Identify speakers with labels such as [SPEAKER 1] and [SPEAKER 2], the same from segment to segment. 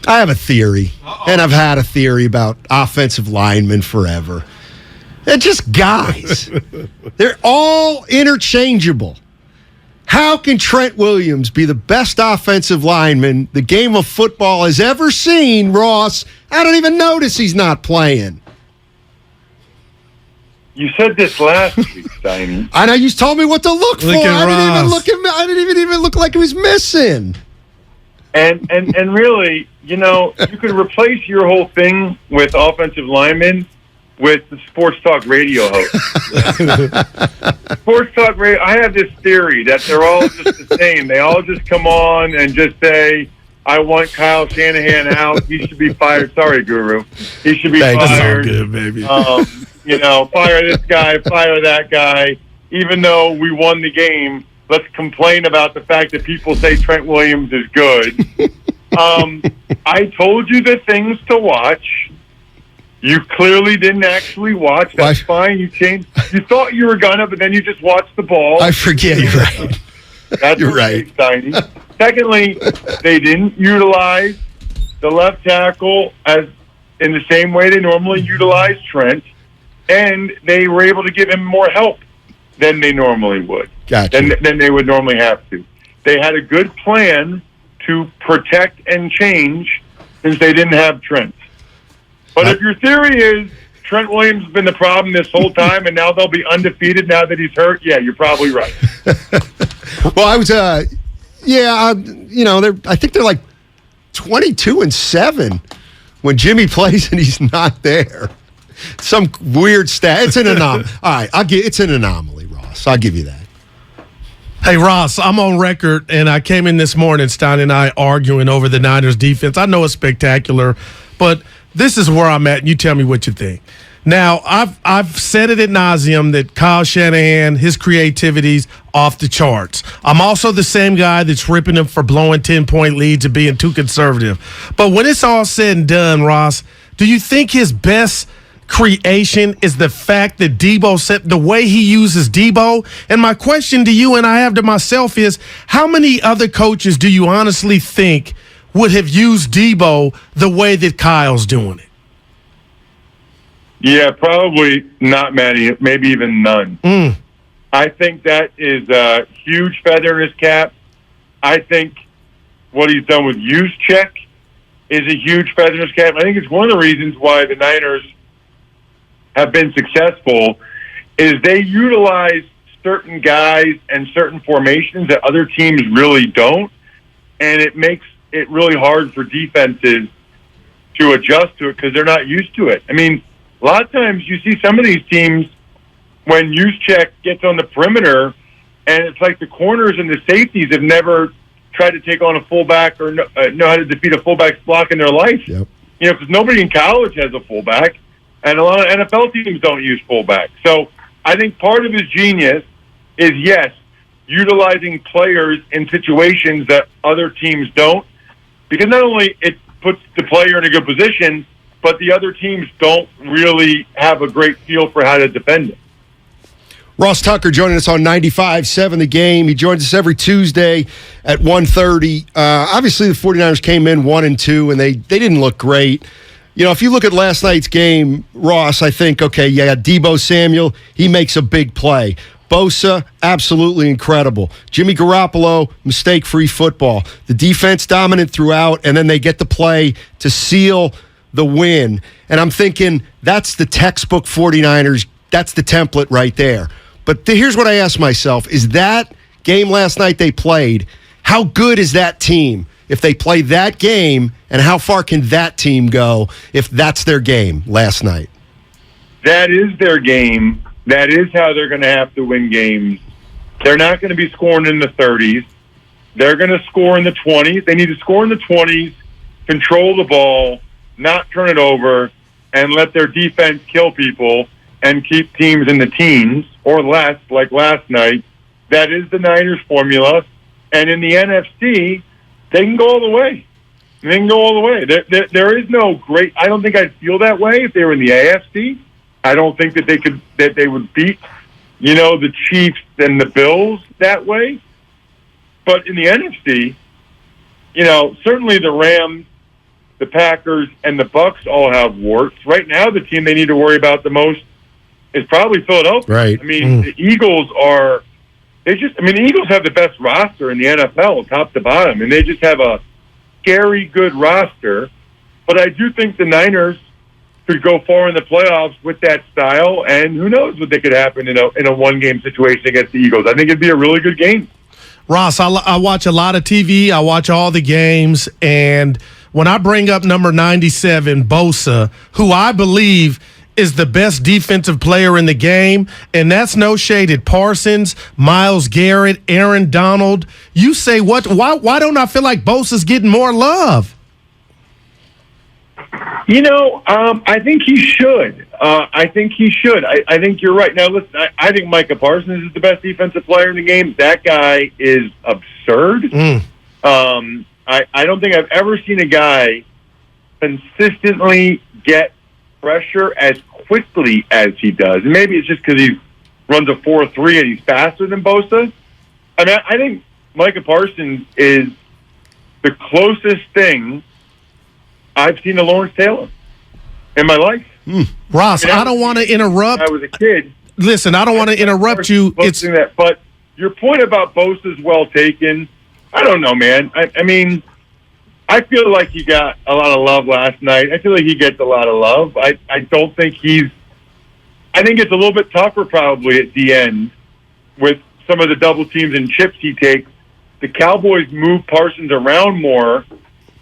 [SPEAKER 1] I have a theory, and I've had a theory about offensive linemen forever. They're just guys. They're all interchangeable. How can Trent Williams be the best offensive lineman the game of football has ever seen, Ross? I don't even notice he's not playing.
[SPEAKER 2] You said this last week, Steiny.
[SPEAKER 1] I know you told me what to look for. I didn't even look like he was missing.
[SPEAKER 2] And really, you could replace your whole thing with offensive linemen with the sports talk radio host. Sports talk radio. I have this theory that they're all just the same. They all just come on and just say, "I want Kyle Shanahan out. He should be fired." Sorry, Guru. He should be fired.
[SPEAKER 3] That's all good, baby.
[SPEAKER 2] Fire this guy, fire that guy. Even though we won the game, let's complain about the fact that people say Trent Williams is good. I told you the things to watch. You clearly didn't actually watch. That's fine. You changed. You thought you were gonna, but then you just watched the ball.
[SPEAKER 1] I forget. You're right.
[SPEAKER 2] That's
[SPEAKER 1] You're right.
[SPEAKER 2] Steiny. Secondly, they didn't utilize the left tackle as in the same way they normally utilize Trent, and they were able to give him more help than they normally would.
[SPEAKER 1] Gotcha.
[SPEAKER 2] Than they would normally have to. They had a good plan to protect and change since they didn't have Trent. But if your theory is Trent Williams has been the problem this whole time and now they'll be undefeated now that he's hurt, yeah, you're probably right.
[SPEAKER 1] Well, I was, I think they're like 22-7 when Jimmy plays and he's not there. Some weird stat. It's an anomaly. All right, it's an anomaly, Ross. I'll give you that.
[SPEAKER 3] Hey, Ross, I'm on record, and I came in this morning, Steiny and I arguing over the Niners defense. I know it's spectacular, but this is where I'm at, and you tell me what you think. Now, I've said it ad nauseum that Kyle Shanahan, his creativity's off the charts. I'm also the same guy that's ripping him for blowing 10-point leads and being too conservative. But when it's all said and done, Ross, do you think his best creation is the fact that Deebo said the way he uses Deebo? And my question to you and I have to myself is, how many other coaches do you honestly think would have used Deebo the way that Kyle's doing it?
[SPEAKER 2] Yeah, probably not many, maybe even none. I think that is a huge feather in his cap. I think what he's done with Juszczyk is a huge feather in his cap. I think it's one of the reasons why the Niners have been successful is they utilize certain guys and certain formations that other teams really don't, and it makes it really hard for defenses to adjust to it because they're not used to it. I mean, a lot of times you see some of these teams when Juszczyk gets on the perimeter, and it's like the corners and the safeties have never tried to take on a fullback or know how to defeat a fullback's block in their life.
[SPEAKER 1] Yep.
[SPEAKER 2] Because nobody in college has a fullback, and a lot of NFL teams don't use fullback. So I think part of his genius is, yes, utilizing players in situations that other teams don't, because not only it puts the player in a good position, but the other teams don't really have a great feel for how to defend it.
[SPEAKER 1] Ross Tucker joining us on 95.7 The Game. He joins us every Tuesday at 1:30. Obviously, the 49ers came in 1-2, and they didn't look great. If you look at last night's game, Ross, I think, okay, Deebo Samuel, he makes a big play. Bosa, absolutely incredible. Jimmy Garoppolo, mistake-free football. The defense dominant throughout, and then they get the play to seal the win. And I'm thinking, that's the textbook 49ers. That's the template right there. But here's what I ask myself. Is that game last night they played, how good is that team if they play that game, and how far can that team go if that's their game last night?
[SPEAKER 2] That is their game. That is how they're going to have to win games. They're not going to be scoring in the 30s. They're going to score in the 20s. They need to score in the 20s, control the ball, not turn it over, and let their defense kill people and keep teams in the teens or less, like last night. That is the Niners formula. And in the NFC, they can go all the way. They can go all the way. There is no great – I don't think I'd feel that way if they were in the AFC. I don't think that they would beat, the Chiefs and the Bills that way. But in the NFC, certainly the Rams the Packers, and the Bucks all have warts. Right now, the team they need to worry about the most is probably Philadelphia.
[SPEAKER 1] Right.
[SPEAKER 2] I mean, the Eagles are – the Eagles have the best roster in the NFL, top to bottom, and they just have a scary good roster. But I do think the Niners could go far in the playoffs with that style, and who knows what they could happen in a one-game situation against the Eagles. I think it'd be a really good game.
[SPEAKER 3] Ross, I watch a lot of TV. I watch all the games, and when I bring up number 97, Bosa, who I believe is the best defensive player in the game, and that's no shade at Parsons, Myles Garrett, Aaron Donald. You say what? Why don't I feel like Bosa's getting more love?
[SPEAKER 2] I think he should. I think you're right. Now, listen, I think Micah Parsons is the best defensive player in the game. That guy is absurd. I don't think I've ever seen a guy consistently get pressure as quickly as he does. And maybe it's just because he runs a 4.3 and he's faster than Bosa. I mean, I think Micah Parsons is the closest thing I've seen to Lawrence Taylor in my life.
[SPEAKER 3] Ross, I don't want to interrupt.
[SPEAKER 2] I was a kid.
[SPEAKER 3] Listen, I don't want to interrupt you.
[SPEAKER 2] But your point about Bosa's well taken. I don't know, man. I mean, I feel like he got a lot of love last night. I feel like he gets a lot of love. I don't think I think it's a little bit tougher probably at the end with some of the double teams and chips he takes. The Cowboys move Parsons around more,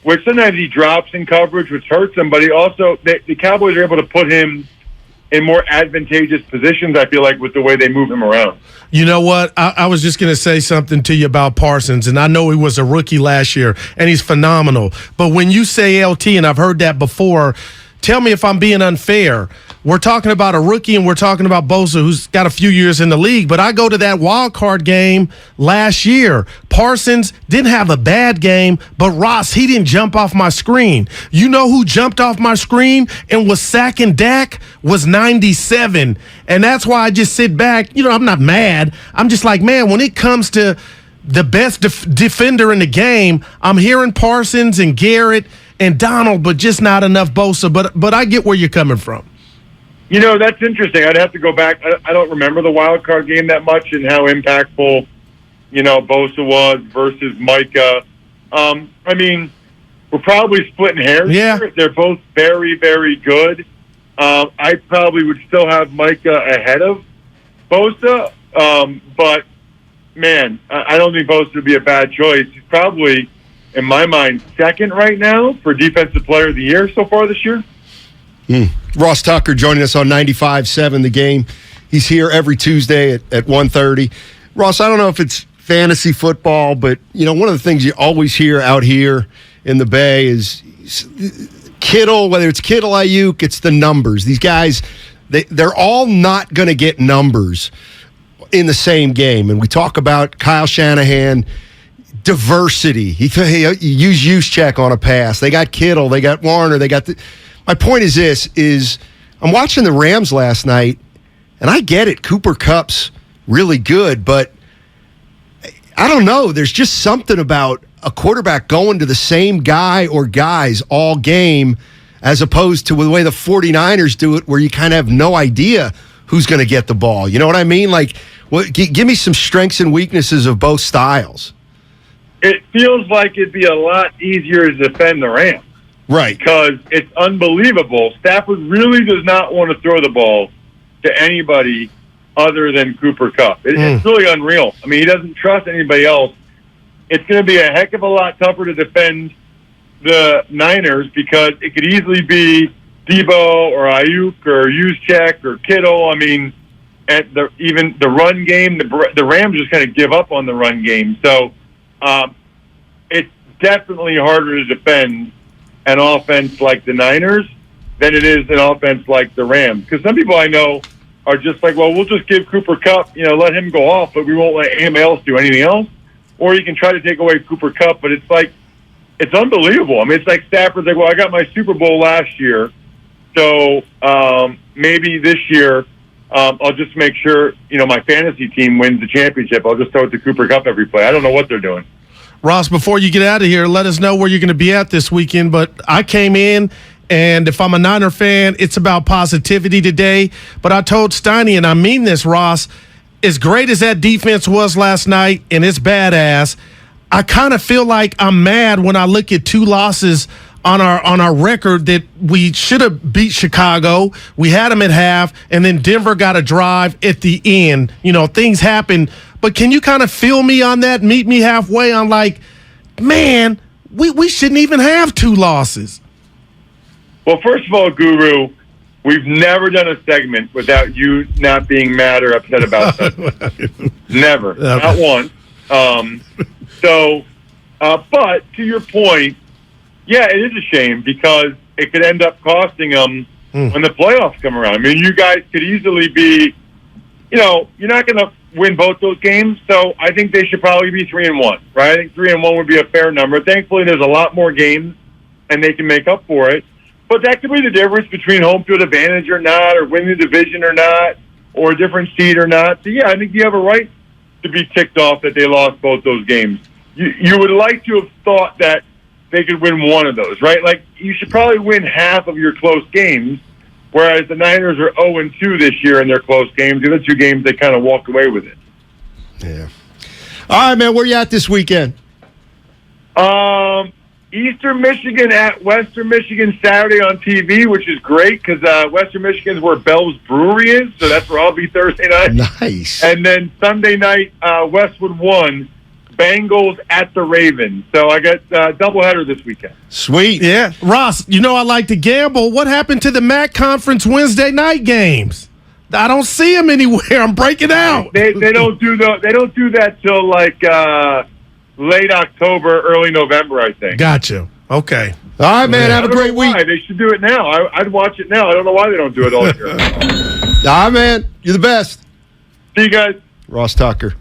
[SPEAKER 2] which sometimes he drops in coverage, which hurts him, but he also, the Cowboys are able to put him in more advantageous positions, I feel like, with the way they move him around.
[SPEAKER 3] You know what? I was just going to say something to you about Parsons, and I know he was a rookie last year, and he's phenomenal. But when you say LT, and I've heard that before, tell me if I'm being unfair. We're talking about a rookie, and we're talking about Bosa, who's got a few years in the league. But I go to that wild card game last year. Parsons didn't have a bad game, but Ross, he didn't jump off my screen. You know who jumped off my screen and was sacking Dak? Was 97. And that's why I just sit back. I'm not mad. I'm just like, man, when it comes to the best defender in the game, I'm hearing Parsons and Garrett and Donald, but just not enough Bosa. But I get where you're coming from.
[SPEAKER 2] That's interesting. I'd have to go back. I don't remember the wild card game that much and how impactful, Bosa was versus Micah. I mean, we're probably splitting hairs here. They're both very, very good. I probably would still have Micah ahead of Bosa. But, man, I don't think Bosa would be a bad choice. He's probably, in my mind, second right now for Defensive Player of the Year so far this year.
[SPEAKER 1] Ross Tucker joining us on 95.7 The Game. He's here every Tuesday at 1:30. Ross, I don't know if it's fantasy football, but, one of the things you always hear out here in the Bay is Kittle, whether it's Kittle, Ayuk, it's the numbers. These guys, they're all not going to get numbers in the same game. And we talk about Kyle Shanahan, diversity. He used check on a pass. They got Kittle, they got Warner, they got my point is this, I'm watching the Rams last night, and I get it, Cooper Kupp's really good, but I don't know, there's just something about a quarterback going to the same guy or guys all game as opposed to the way the 49ers do it where you kind of have no idea who's going to get the ball. You know what I mean? Like, give me some strengths and weaknesses of both styles.
[SPEAKER 2] It feels like it'd be a lot easier to defend the Rams.
[SPEAKER 1] Right.
[SPEAKER 2] Because it's unbelievable. Stafford really does not want to throw the ball to anybody other than Cooper Kupp. It's really unreal. I mean, he doesn't trust anybody else. It's going to be a heck of a lot tougher to defend the Niners because it could easily be Deebo or Ayuk or Juszczyk or Kittle. I mean, even the run game, the Rams just kind of give up on the run game. So it's definitely harder to defend an offense like the Niners than it is an offense like the Rams. Because some people I know are just like, well, we'll just give Cooper Kupp, let him go off, but we won't let anybody else do anything else. Or you can try to take away Cooper Kupp, but it's like, it's unbelievable. I mean, it's like Stafford's like, well, I got my Super Bowl last year, so maybe this year I'll just make sure, my fantasy team wins the championship. I'll just throw it to Cooper Kupp every play. I don't know what they're doing.
[SPEAKER 3] Ross, before you get out of here, let us know where you're going to be at this weekend. But I came in, and if I'm a Niner fan, it's about positivity today. But I told Steiny, and I mean this, Ross, as great as that defense was last night, and it's badass, I kind of feel like I'm mad when I look at 2 losses on our record that we should have beat Chicago. We had them at half, and then Denver got a drive at the end. You know, things happen. But can you kind of feel me on that, meet me halfway on like, man, we shouldn't even have 2 losses.
[SPEAKER 2] Well, first of all, Guru, we've never done a segment without you not being mad or upset about something. Never. Not once. But to your point, yeah, it is a shame because it could end up costing them when the playoffs come around. I mean, you guys could easily be, you're not going to win both those games, so I think they should probably be 3-1, right? I think 3-1 would be a fair number. Thankfully, there's a lot more games, and they can make up for it. But that could be the difference between home field advantage or not, or winning the division or not, or a different seed or not. So, yeah, I think you have a right to be ticked off that they lost both those games. You would like to have thought that they could win one of those, right? Like, you should probably win half of your close games, whereas the Niners are 0-2 this year in their close games. The other 2 games, they kind of walked away with it.
[SPEAKER 1] Yeah. All right, man, where you at this weekend?
[SPEAKER 2] Eastern Michigan at Western Michigan Saturday on TV, which is great because Western Michigan is where Bell's Brewery is, so that's where I'll be Thursday night.
[SPEAKER 1] Nice.
[SPEAKER 2] And then Sunday night, Westwood 1, Bengals at the Ravens. So I got doubleheader this weekend.
[SPEAKER 1] Sweet.
[SPEAKER 3] Yeah. Ross, I like to gamble. What happened to the MAC Conference Wednesday night games? I don't see them anywhere. I'm breaking out.
[SPEAKER 2] They don't do that till like late October, early November, I think.
[SPEAKER 3] Gotcha. Okay.
[SPEAKER 1] All right, man. Have a great week.
[SPEAKER 2] They should do it now. I'd watch it now. I don't know why they don't do it all year.
[SPEAKER 1] All right, man. You're the best.
[SPEAKER 2] See you guys.
[SPEAKER 1] Ross Tucker.